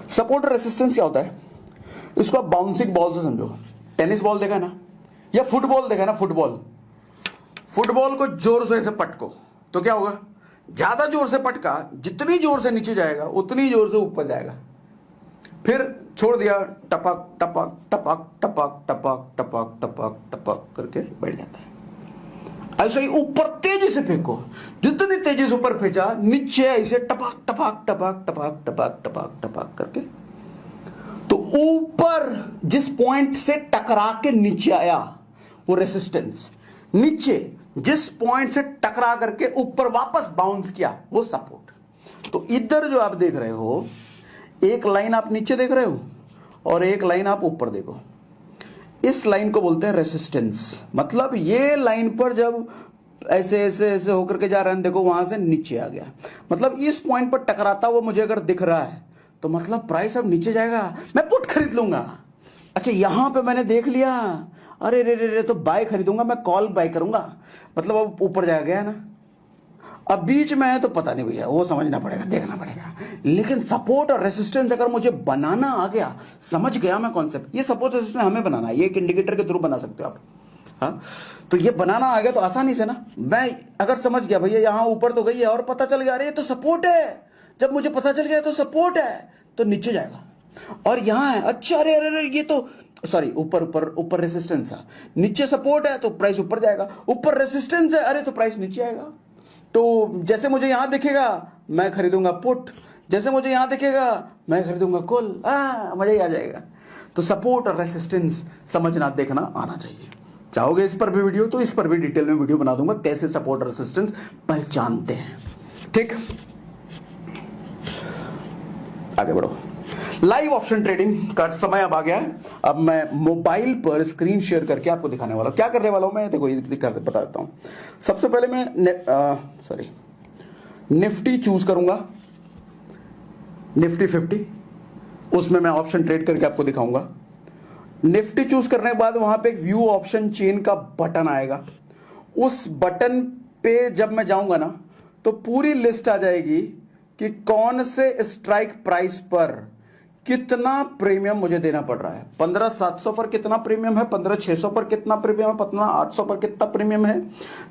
सपोर्ट रेसिस्टेंस क्या होता है, इसको आप बाउंसिंग बॉल से समझो। टेनिस बॉल देखा है ना, या फुटबॉल देखा है ना, फुटबॉल को जोर से ऐसे पटको तो क्या होगा, ज्यादा जोर से पटका, जितनी जोर से नीचे जाएगा उतनी जोर से ऊपर जाएगा। फिर छोड़ दिया, टपक टपक टपक टपक टपक टपक टपक टपक करके बैठ जाता है। ऐसे ही ऊपर तेजी से फेंको, जितनी तेजी से ऊपर फेंचा, नीचे ऐसे टपक टपक टपक टपक टपक टपक टपक करके, तो ऊपर जिस पॉइंट से टकरा के नीचे आया वो रेसिस्टेंस, नीचे जिस पॉइंट से टकरा करके ऊपर वापस बाउंस किया वो सपोर्ट। तो इधर जो आप देख रहे हो, एक लाइन आप नीचे देख रहे हो और एक लाइन आप ऊपर देखो, इस लाइन को बोलते हैं रेसिस्टेंस। मतलब ये लाइन पर जब ऐसे ऐसे ऐसे होकर के जा रहे हैं, देखो वहां से नीचे आ गया, मतलब इस पॉइंट पर टकराता हुआ मुझे अगर दिख रहा है तो मतलब प्राइस अब नीचे जाएगा, मैं पुट खरीद लूंगा। अच्छा यहां पे मैंने देख लिया, अरे रे रे रे, तो बाय खरीदूंगा, मैं कॉल बाय करूंगा, मतलब अब ऊपर जा गया ना। अब बीच में है तो पता नहीं भैया, वो समझना पड़ेगा, देखना पड़ेगा। लेकिन सपोर्ट और रेसिस्टेंस अगर मुझे बनाना आ गया, समझ गया मैं कॉन्सेप्ट, ये सपोर्ट रेसिस्टेंस हमें बनाना है, ये एक इंडिकेटर के थ्रू बना सकते हो आप। हाँ, तो ये बनाना आ गया तो आसानी से ना, मैं अगर समझ गया भैया यहाँ ऊपर तो गई है और पता चल गया अरे ये तो सपोर्ट है, जब मुझे पता चल गया तो सपोर्ट है तो नीचे जाएगा। और यहाँ है, अच्छा अरे अरे अरे ये तो सॉरी, ऊपर रेसिस्टेंस है, नीचे सपोर्ट है तो प्राइस ऊपर जाएगा, ऊपर रेसिस्टेंस है अरे तो प्राइस नीचे आएगा। तो जैसे मुझे यहां दिखेगा मैं खरीदूंगा पुट, जैसे मुझे यहां दिखेगा मैं खरीदूंगा कॉल, मजा ही आ जाएगा। तो सपोर्ट और रेसिस्टेंस समझना, देखना आना चाहिए। चाहोगे इस पर भी वीडियो तो इस पर भी डिटेल में वीडियो बना दूंगा, कैसे सपोर्ट और रेसिस्टेंस पहचानते हैं। ठीक, आगे बढ़ो। लाइव ऑप्शन ट्रेडिंग का समय अब आ गया है। अब मैं मोबाइल पर स्क्रीन शेयर करके आपको दिखाने वाला हूं। क्या करने वाला हूं मैं, देखो ये बता देता हूं। सबसे पहले मैं निफ्टी चूज करूंगा, निफ्टी 50, उसमें मैं ऑप्शन ट्रेड करके आपको दिखाऊंगा। निफ्टी चूज करने के बाद वहां पे एक व्यू ऑप्शन चेन का बटन आएगा, उस बटन पे जब मैं जाऊंगा ना तो पूरी लिस्ट आ जाएगी कि कौन से स्ट्राइक प्राइस पर कितना प्रीमियम मुझे देना पड़ रहा है। 15,700 पर कितना प्रीमियम है, 15,600 पर कितना प्रीमियम है, 15,800 पर कितना प्रीमियम है।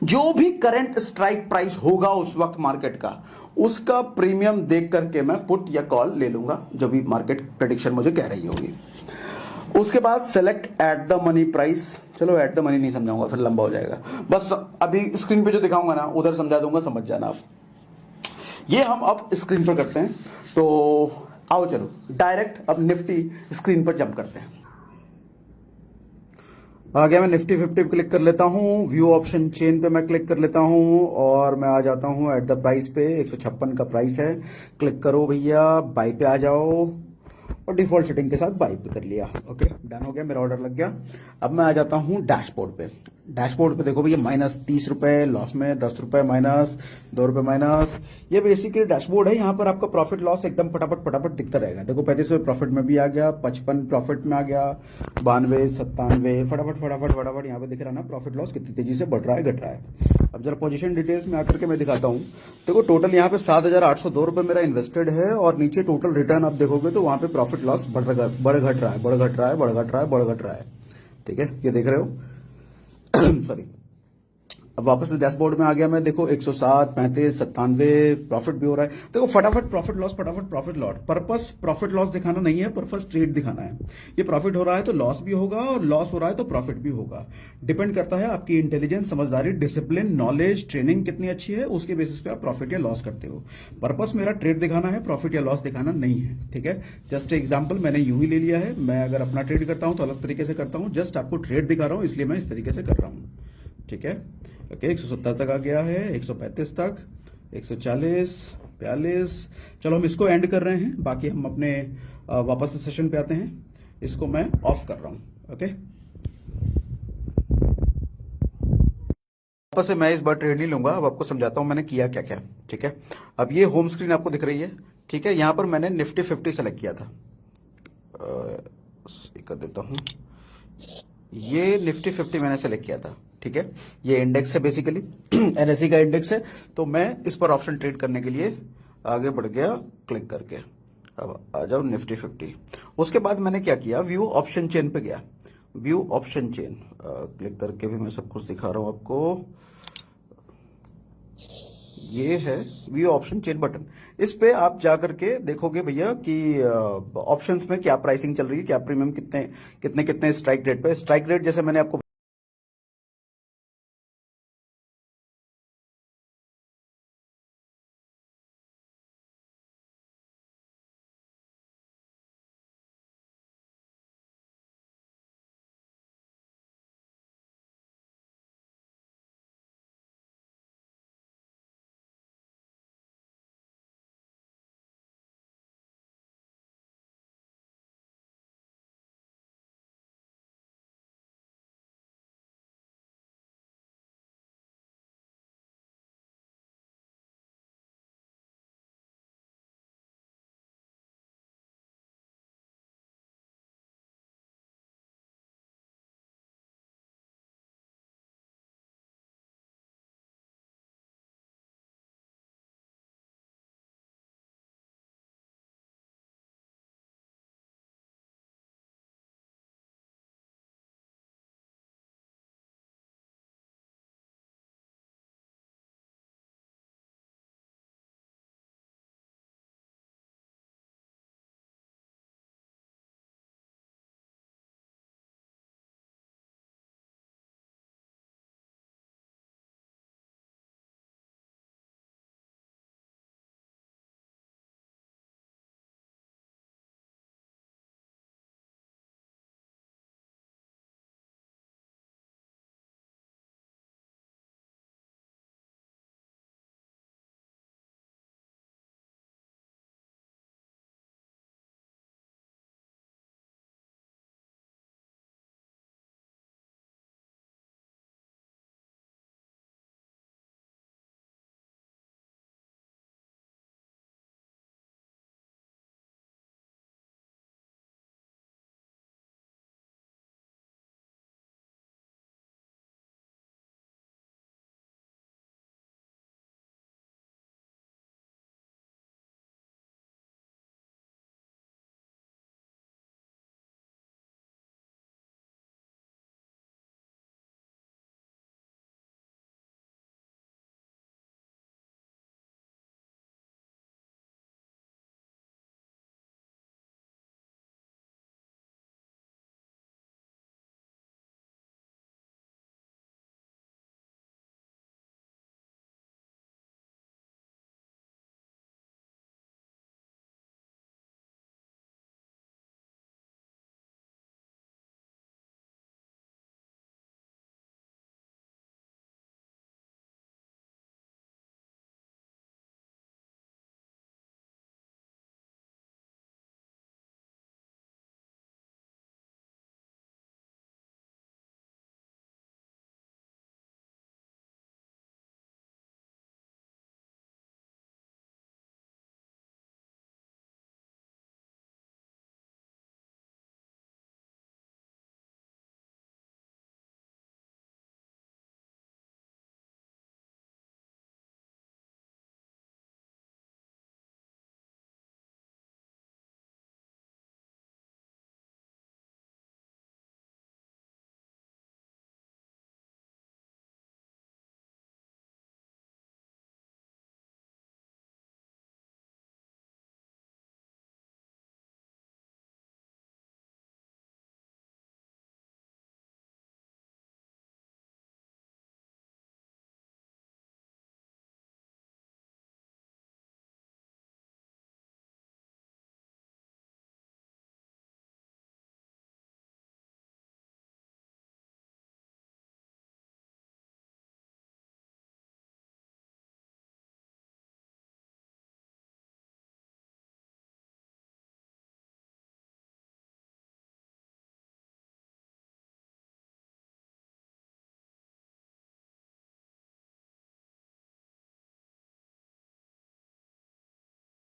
जो भी करंट स्ट्राइक प्राइस होगा उस वक्त मार्केट का, उसका प्रीमियम देख करके मैं पुट या कॉल ले लूंगा, जो भी मार्केट प्रेडिक्शन मुझे कह रही होगी। उसके बाद select at the money price. चलो एट द मनी नहीं समझाऊंगा, फिर लंबा हो जाएगा, बस अभी स्क्रीन पे जो दिखाऊंगा ना उधर समझा दूंगा, समझ जाना आप। ये हम अब स्क्रीन पर करते हैं, तो आओ चलो डायरेक्ट अब निफ्टी स्क्रीन पर जंप करते हैं। आ गया, मैं निफ्टी 50 क्लिक कर लेता हूं, व्यू ऑप्शन चेन पे मैं क्लिक कर लेता हूं और मैं आ जाता हूं एट द प्राइस पे। 156 का प्राइस है, क्लिक करो भैया, बाई पे आ जाओ और डिफॉल्ट सेटिंग के साथ बाई पे कर लिया। ओके, डन हो गया, मेरा ऑर्डर लग गया। अब मैं आ जाता हूं डैशबोर्ड पे। डैशबोर्ड पे देखो भैया -30 रुपए लॉस में, 10 रुपए माइनस, 2 रुपए माइनस। ये बेसिकली डैशबोर्ड है, यहाँ पर आपका प्रॉफिट लॉस एकदम फटाफट दिखता रहेगा। देखो 35 प्रॉफिट में भी आ गया, 55 प्रॉफिट में आ गया, 92, 97, फटाफट यहाँ पे दिख रहा है ना प्रॉफिट लॉस कितनी तेजी से बढ़ रहा है, घट रहा है। अब जरा पोजीशन डिटेल्स में आकर के मैं दिखाता हूँ। देखो टोटल यहाँ पे 7,802 रुपए मेरा इन्वेस्टेड है और नीचे टोटल रिटर्न आप देखोगे तो वहां पे प्रॉफिट लॉस बढ़ घट रहा है। ठीक है, ये देख रहे हो सॉरी, अब वापस से डैशबोर्ड में आ गया मैं, देखो 107, 35, 97 प्रॉफिट भी हो रहा है। देखो फटाफट प्रॉफिट लॉस, फटाफट profit loss. Purpose profit loss दिखाना नहीं है, पर्पस ट्रेड दिखाना है। ये प्रॉफिट हो रहा है तो लॉस भी होगा, और लॉस हो रहा है तो प्रॉफिट भी होगा। डिपेंड करता है आपकी इंटेलिजेंस, समझदारी, डिसिप्लिन, नॉलेज, ट्रेनिंग कितनी अच्छी है, उसके बेसिस पे आप प्रॉफिट या लॉस करते हो। पर्पस मेरा ट्रेड दिखाना है, प्रॉफिट या लॉस दिखाना नहीं है, ठीक है। जस्ट एग्जाम्पल मैंने यूं ही ले लिया है। मैं अगर अपना ट्रेड करता हूं तो अलग तरीके से करता हूं, जस्ट आपको ट्रेड दिखा रहा हूं, इसलिए मैं इस तरीके से कर रहा हूं, ठीक है। ओके, 170 तक आ गया है, 135 तक, 140, 42। चलो हम इसको एंड कर रहे हैं, बाकी हम अपने वापस से सेशन पे आते हैं। इसको मैं ऑफ कर रहा हूं, ओके। वापस से मैं इस बार ट्रेड नहीं लूंगा, अब आपको समझाता हूं मैंने किया क्या क्या, ठीक है। अब ये होम स्क्रीन आपको दिख रही है, ठीक है। यहां पर मैंने निफ्टी 50 सेलेक्ट किया था, कर देता हूं। ये निफ्टी 50 मैंने सेलेक्ट किया था, ठीक है। ये इंडेक्स है बेसिकली, एनएसई का इंडेक्स है। तो मैं इस पर ऑप्शन ट्रेड करने के लिए आगे बढ़ गया क्लिक करके। अब आ जाओ निफ्टी 50। उसके बाद मैंने क्या किया, व्यू ऑप्शन चेन पे गया। व्यू ऑप्शन चेन क्लिक करके भी मैं सब कुछ दिखा रहा हूं आपको। ये है व्यू ऑप्शन चेन बटन। इस पे आप जाकर के देखोगे भैया कि ऑप्शंस में क्या प्राइसिंग चल रही है, क्या प्रीमियम, कितने कितने कितने स्ट्राइक रेट पे। स्ट्राइक रेट जैसे मैंने आपको